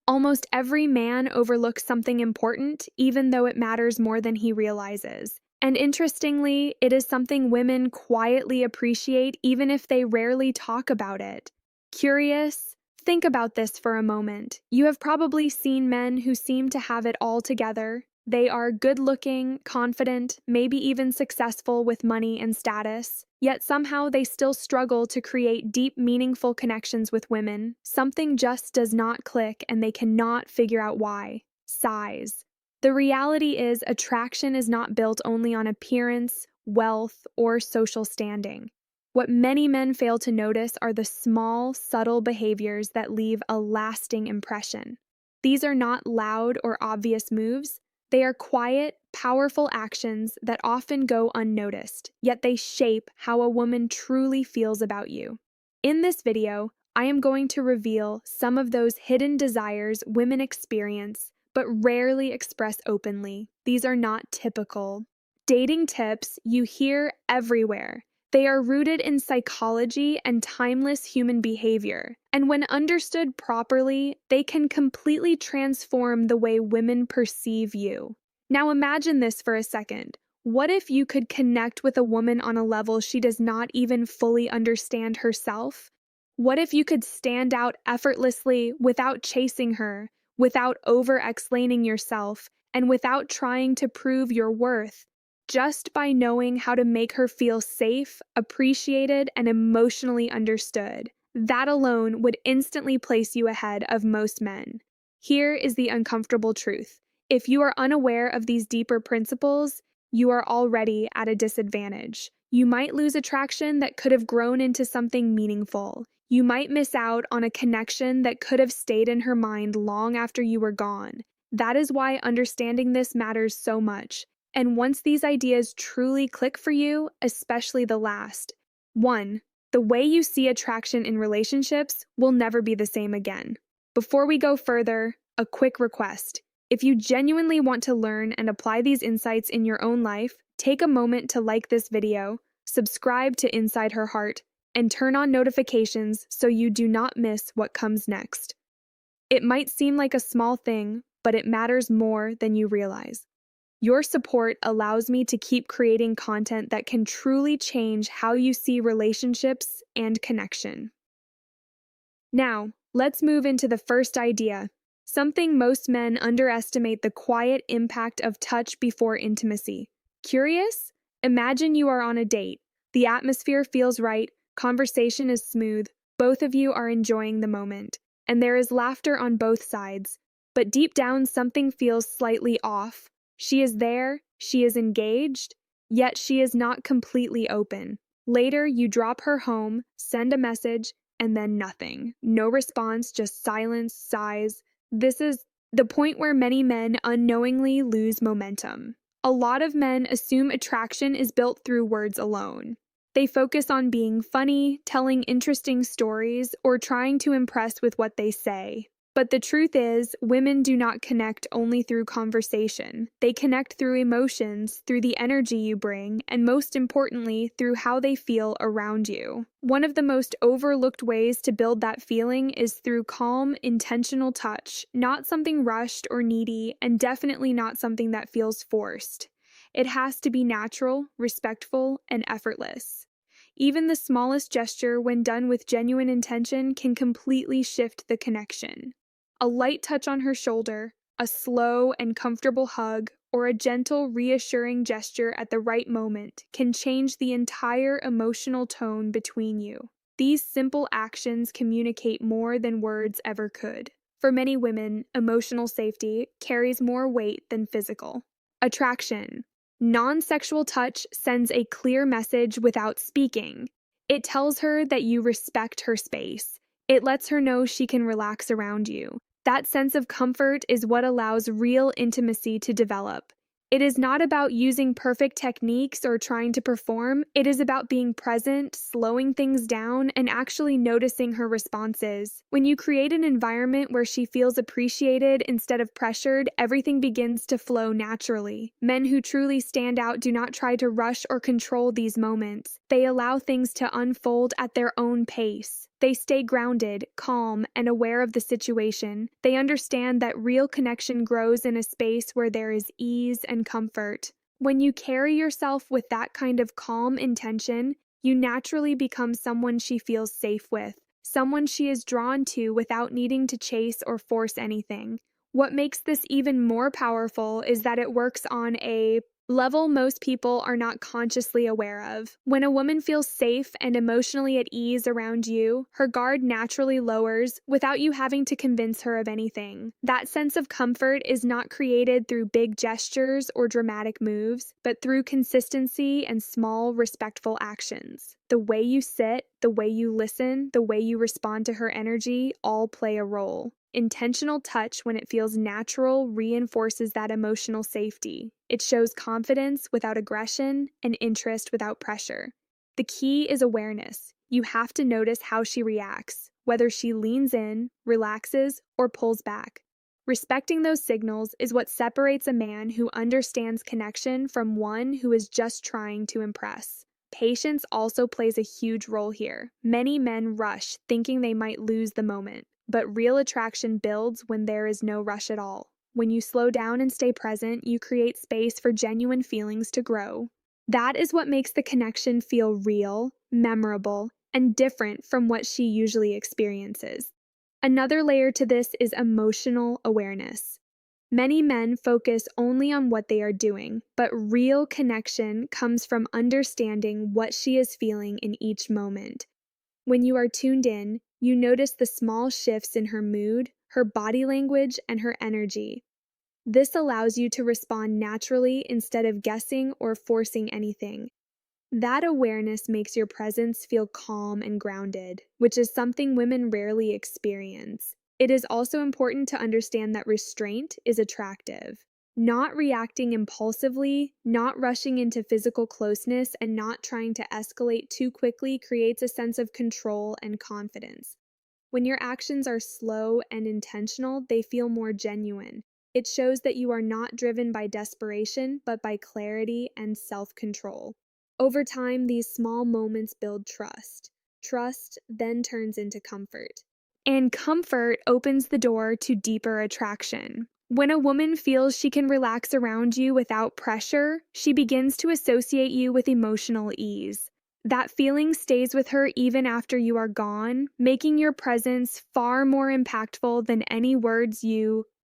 Almost every man overlooks something important, even though it matters more than he realizes. And interestingly, it is something women quietly appreciate even if they rarely talk about it. Curious? Think about this for a moment. You have probably seen men who seem to have it all together. They are good-looking, confident, maybe even successful with money and status. Yet somehow they still struggle to create deep, meaningful connections with women. Something just does not click and they cannot figure out why. Size. The reality is, attraction is not built only on appearance, wealth, or social standing. What many men fail to notice are the small, subtle behaviors that leave a lasting impression. These are not loud or obvious moves. They are quiet, powerful actions that often go unnoticed, yet they shape how a woman truly feels about you. In this video, I am going to reveal some of those hidden desires women experience but rarely express openly. These are not typical dating tips you hear everywhere. They are rooted in psychology and timeless human behavior, and when understood properly, they can completely transform the way women perceive you. Now imagine this for a second. What if you could connect with a woman on a level she does not even fully understand herself? What if you could stand out effortlessly without chasing her, without over-explaining yourself, and without trying to prove your worth? Just by knowing how to make her feel safe, appreciated, and emotionally understood. That alone would instantly place you ahead of most men. Here is the uncomfortable truth. If you are unaware of these deeper principles, you are already at a disadvantage. You might lose attraction that could have grown into something meaningful. You might miss out on a connection that could have stayed in her mind long after you were gone. That is why understanding this matters so much. And once these ideas truly click for you, especially the last, 1. The way you see attraction in relationships will never be the same again. Before we go further, a quick request. If you genuinely want to learn and apply these insights in your own life, take a moment to like this video, subscribe to Inside Her Heart, and turn on notifications so you do not miss what comes next. It might seem like a small thing, but it matters more than you realize. Your support allows me to keep creating content that can truly change how you see relationships and connection. Now, let's move into the first idea, something most men underestimate: the quiet impact of touch before intimacy. Curious? Imagine you are on a date. The atmosphere feels right, conversation is smooth, both of you are enjoying the moment, and there is laughter on both sides. But deep down, something feels slightly off. She is there, she is engaged, yet she is not completely open. Later, you drop her home, send a message, and then nothing. No response, just silence, sighs. This is the point where many men unknowingly lose momentum. A lot of men assume attraction is built through words alone. They focus on being funny, telling interesting stories, or trying to impress with what they say. But the truth is, women do not connect only through conversation. They connect through emotions, through the energy you bring, and most importantly, through how they feel around you. One of the most overlooked ways to build that feeling is through calm, intentional touch, not something rushed or needy, and definitely not something that feels forced. It has to be natural, respectful, and effortless. Even the smallest gesture, when done with genuine intention, can completely shift the connection. A light touch on her shoulder, a slow and comfortable hug, or a gentle, reassuring gesture at the right moment can change the entire emotional tone between you. These simple actions communicate more than words ever could. For many women, emotional safety carries more weight than physical. Attraction. Non-sexual touch sends a clear message without speaking. It tells her that you respect her space. It lets her know she can relax around you. That sense of comfort is what allows real intimacy to develop. It is not about using perfect techniques or trying to perform. It is about being present, slowing things down, and actually noticing her responses. When you create an environment where she feels appreciated instead of pressured, everything begins to flow naturally. Men who truly stand out do not try to rush or control these moments. They allow things to unfold at their own pace. They stay grounded, calm, and aware of the situation. They understand that real connection grows in a space where there is ease and comfort. When you carry yourself with that kind of calm intention, you naturally become someone she feels safe with, someone she is drawn to without needing to chase or force anything. What makes this even more powerful is that it works on a level most people are not consciously aware of. When a woman feels safe and emotionally at ease around you, her guard naturally lowers without you having to convince her of anything. That sense of comfort is not created through big gestures or dramatic moves, but through consistency and small, respectful actions. The way you sit, the way you listen, the way you respond to her energy all play a role. Intentional touch, when it feels natural, reinforces that emotional safety. It shows confidence without aggression and interest without pressure. The key is awareness. You have to notice how she reacts, whether she leans in, relaxes, or pulls back. Respecting those signals is what separates a man who understands connection from one who is just trying to impress. Patience also plays a huge role here. Many men rush, thinking they might lose the moment. But real attraction builds when there is no rush at all. When you slow down and stay present, you create space for genuine feelings to grow. That is what makes the connection feel real, memorable, and different from what she usually experiences. Another layer to this is emotional awareness. Many men focus only on what they are doing, but real connection comes from understanding what she is feeling in each moment. When you are tuned in, you notice the small shifts in her mood, her body language, and her energy. This allows you to respond naturally instead of guessing or forcing anything. That awareness makes your presence feel calm and grounded, which is something women rarely experience. It is also important to understand that restraint is attractive. Not reacting impulsively, not rushing into physical closeness, and not trying to escalate too quickly creates a sense of control and confidence. When your actions are slow and intentional, they feel more genuine. It shows that you are not driven by desperation, but by clarity and self-control. Over time, these small moments build trust. Trust then turns into comfort. And comfort opens the door to deeper attraction. When a woman feels she can relax around you without pressure, she begins to associate you with emotional ease. That feeling stays with her even after you are gone, making your presence far more impactful than any words you